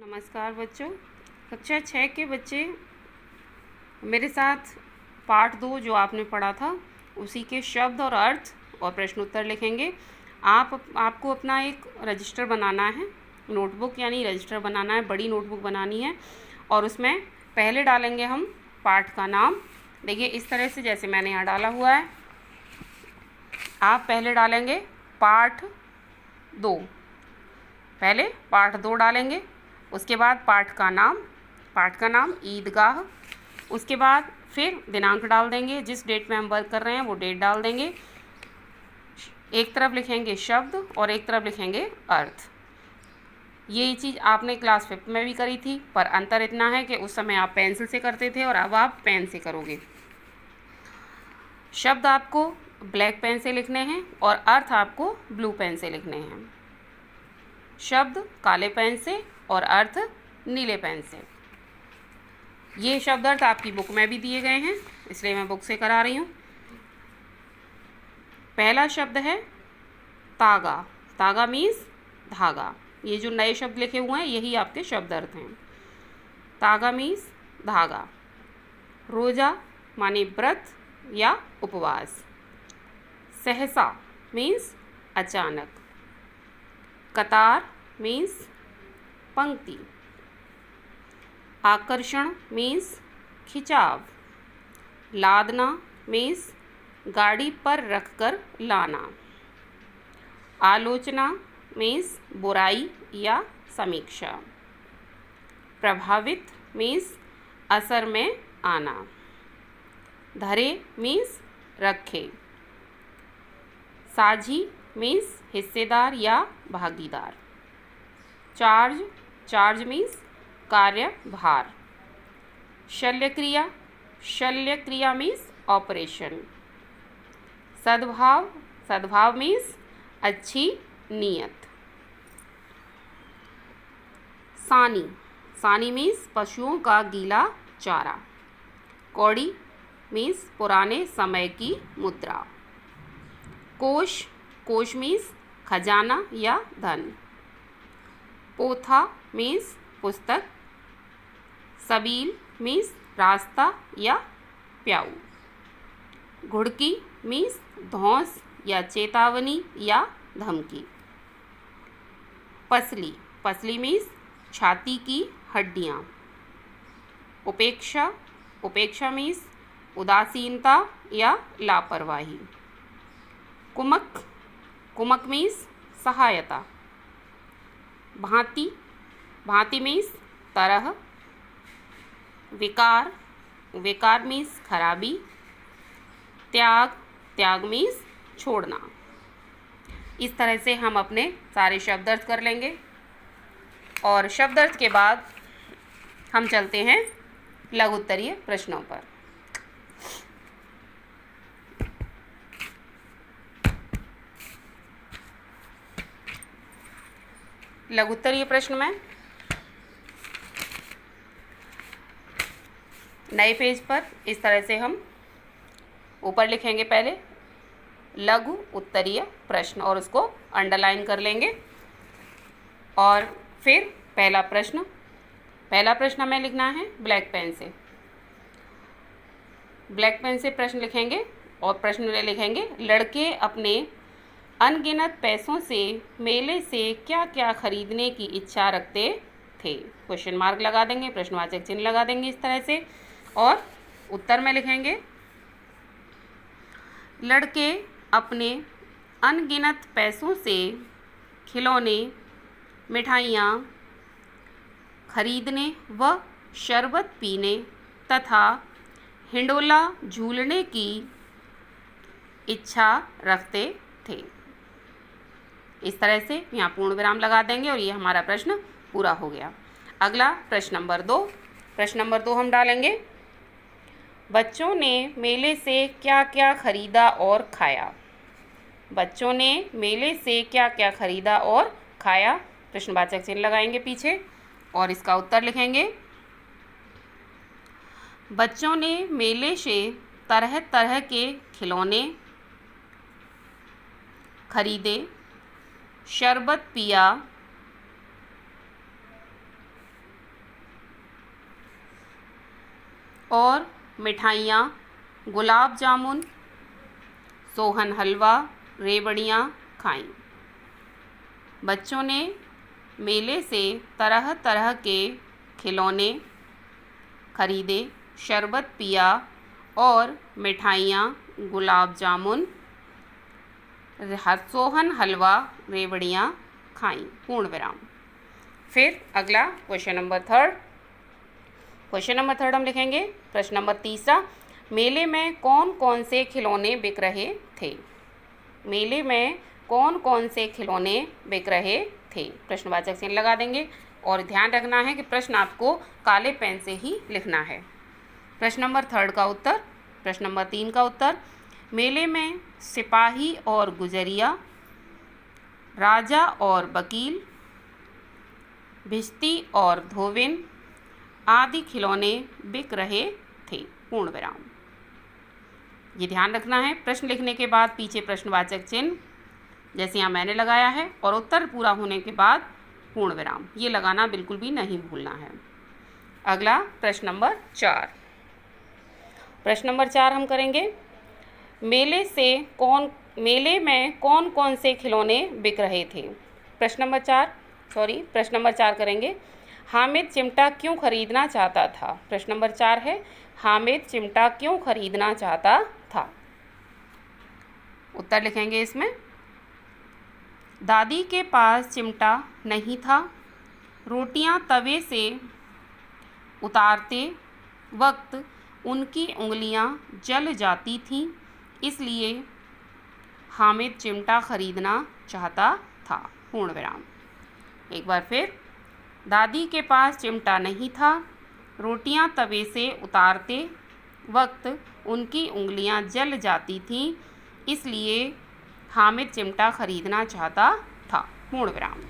नमस्कार बच्चों। कक्षा 6 के बच्चे मेरे साथ पाठ 2 जो आपने पढ़ा था उसी के शब्द और अर्थ और प्रश्न उत्तर लिखेंगे। आपको अपना एक रजिस्टर बनाना है, नोटबुक यानी रजिस्टर बनाना है, बड़ी नोटबुक बनानी है और उसमें पहले डालेंगे हम पाठ का नाम। देखिए इस तरह से, जैसे मैंने यहाँ डाला हुआ है, आप पहले डालेंगे पाठ 2, पहले पाठ 2 डालेंगे। उसके बाद पाठ का नाम ईदगाह। उसके बाद फिर दिनांक डाल देंगे, जिस डेट में हम वर्क कर रहे हैं वो डेट डाल देंगे। एक तरफ लिखेंगे शब्द और एक तरफ लिखेंगे अर्थ। ये चीज़ आपने क्लास 5 में भी करी थी, पर अंतर इतना है कि उस समय आप पेंसिल से करते थे और अब आप पेन से करोगे। शब्द आपको ब्लैक पेन से लिखने हैं और अर्थ आपको ब्लू पेन से लिखने हैं। शब्द काले पेन से और अर्थ नीले पेन से। ये शब्द अर्थ आपकी बुक में भी दिए गए हैं, इसलिए मैं बुक से करा रही हूँ। पहला शब्द है तागा। तागा मीन्स धागा। ये जो नए शब्द लिखे हुए हैं यही आपके शब्द अर्थ हैं। तागा मीन्स धागा। रोजा माने व्रत या उपवास। सहसा मीन्स अचानक। कतार मीन्स पंक्ति। आकर्षण मीन्स खिंचाव। लादना मीन्स गाड़ी पर रखकर लाना। आलोचना मीन्स बुराई या समीक्षा। प्रभावित मीन्स असर में आना। धरे मीन्स रखे। साझी मीन्स हिस्सेदार या भागीदार। चार्ज मीन्स कार्यभार। शल्यक्रिया मीन्स ऑपरेशन। सद्भाव मीन्स अच्छी नीयत। सानी मीन्स पशुओं का गीला चारा। कौड़ी मीन्स पुराने समय की मुद्रा। कोश मीन्स खजाना या धन। पोथा मीन्स पुस्तक। सबील मीन्स रास्ता या प्याऊ। घुड़की मीन्स धौंस या चेतावनी या धमकी। पसली मीन्स छाती की हड्डियाँ। उपेक्षा मीन्स उदासीनता या लापरवाही। कुमक मीन्स सहायता। भांति मीन्स तरह। विकार मीन्स खराबी। त्याग मीन्स छोड़ना। इस तरह से हम अपने सारे शब्द अर्थ कर लेंगे और शब्द अर्थ के बाद हम चलते हैं लघु उत्तरीय प्रश्नों पर। लघु उत्तरीय प्रश्न में नए पेज पर इस तरह से हम ऊपर लिखेंगे पहले लघु उत्तरीय प्रश्न और उसको अंडरलाइन कर लेंगे। और फिर पहला प्रश्न हमें लिखना है ब्लैक पेन से प्रश्न लिखेंगे और प्रश्न लिखेंगे लड़के अपने अनगिनत पैसों से मेले से क्या क्या खरीदने की इच्छा रखते थे। क्वेश्चन मार्क लगा देंगे, प्रश्नवाचक चिन्ह लगा देंगे इस तरह से। और उत्तर में लिखेंगे लड़के अपने अनगिनत पैसों से खिलौने, मिठाइयाँ खरीदने व शरबत पीने तथा हिंडोला झूलने की इच्छा रखते थे। इस तरह से यहाँ पूर्ण विराम लगा देंगे और ये हमारा प्रश्न पूरा हो गया। अगला प्रश्न नंबर 2 हम डालेंगे बच्चों ने मेले से क्या क्या खरीदा और खाया। बच्चों ने मेले से क्या क्या खरीदा और खाया। प्रश्नवाचक चिन्ह लगाएंगे पीछे और इसका उत्तर लिखेंगे बच्चों ने मेले से तरह तरह के खिलौने खरीदे, शरबत पिया, और मिठाइयाँ, गुलाब जामुन, सोहन हलवा, रेवड़ियाँ खाईं। बच्चों ने मेले से तरह तरह के खिलौने खरीदे, शरबत पिया और मिठाइयाँ, गुलाब जामुन, सोहन हलवा, रेवड़ियाँ खाईं। पूर्ण विराम। फिर अगला क्वेश्चन नंबर थर्ड हम लिखेंगे। प्रश्न नंबर तीसरा, मेले में कौन कौन से खिलौने बिक रहे थे? मेले में कौन कौन से खिलौने बिक रहे थे? प्रश्नवाचक चिन्ह लगा देंगे और ध्यान रखना है कि प्रश्न आपको काले पेन से ही लिखना है। प्रश्न नंबर थर्ड का उत्तर। प्रश्न नंबर 3 का उत्तर, मेले में सिपाही और गुजरिया, राजा और वकील, भिश्ती और धोबिन आदि खिलौने बिक रहे थे। पूर्ण विराम। ये ध्यान रखना है, प्रश्न लिखने के बाद पीछे प्रश्नवाचक चिन्ह जैसे यहाँ मैंने लगाया है और उत्तर पूरा होने के बाद पूर्ण विराम, ये लगाना बिल्कुल भी नहीं भूलना है। अगला प्रश्न नंबर 4। प्रश्न नंबर 4 हम करेंगे, मेले में कौन कौन से खिलौने बिक रहे थे? प्रश्न नंबर 4 करेंगे, हामिद चिमटा क्यों खरीदना चाहता था? प्रश्न नंबर 4 है, हामिद चिमटा क्यों खरीदना चाहता था? उत्तर लिखेंगे इसमें, दादी के पास चिमटा नहीं था, रोटियां तवे से उतारते वक्त उनकी उंगलियां जल जाती थीं, इसलिए हामिद चिमटा खरीदना चाहता था। पूर्ण विराम। एक बार फिर, दादी के पास चिमटा नहीं था, रोटियां तवे से उतारते वक्त उनकी उंगलियां जल जाती थीं, इसलिए हामिद चिमटा खरीदना चाहता था। पूर्ण विराम।